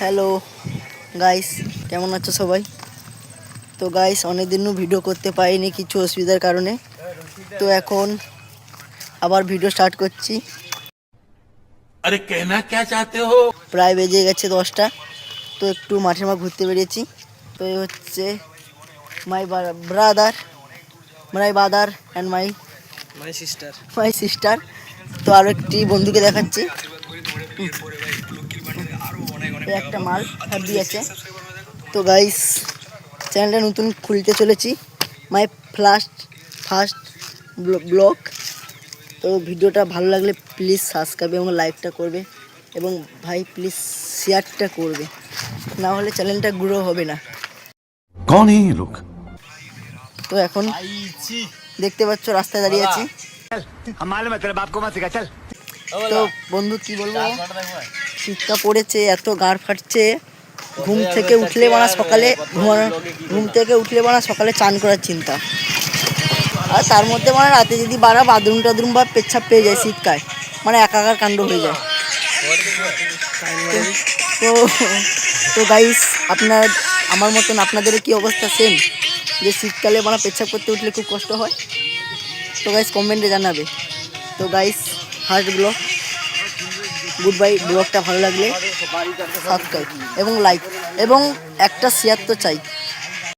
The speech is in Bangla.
হ্যালো গাইস, কেমন আছো সবাই? তো গাইস, অনেক দিনও ভিডিও করতে পারিনি কিছু অসুবিধার কারণে। তো এখন আবার ভিডিও স্টার্ট করছি। अरे कहना क्या चाहते हो? প্রায় বেজে গেছে 10টা। তো একটু মাঠের মা ঘুরতে বেরিয়েছি। তো এই হচ্ছে my brother and my sister. তো আরও একটি বন্ধুকে দেখাচ্ছি। এই একটা মাল হ্যাপি আছে। তো গাইস, চ্যানেলটা নতুন খুলতে চলেছি, মাই ফার্স্ট ব্লগ। তো ভিডিওটা ভালো লাগলে প্লিজ সাবস্ক্রাইব এবং লাইকটা করবে, এবং ভাই প্লিজ শেয়ারটা করবে, না হলে চ্যানেলটা গ্রো হবে না। कौन है ये लोग? তো এখন দেখতে পাচ্ছ রাস্তায় দাঁড়িয়ে আছি। তো বন্ধু কি বলবো, শীতটা পড়েছে, এত গাড় ফাটছে। ঘুম থেকে উঠলে সকালে চান করার চিন্তা। আর তার মধ্যে রাতে যদি বাথরুম টাথরুম বা পেচ্ছাপ পেয়ে যায়, শীতকাল একাকার কাণ্ড হয়ে যায়। তো তো গাইস, আমার মতন আপনাদেরও কি অবস্থা সেম, যে শীতকালে পেচ্ছাপ করতে উঠলে খুব কষ্ট হয়? তো গাইস কমেন্টে জানাবে। তো guys, first blog, good bye. ব্লগটা ভালো লাগলে সাবস্ক্রাইব এবং লাইক এবং একটা শেয়ার তো চাই।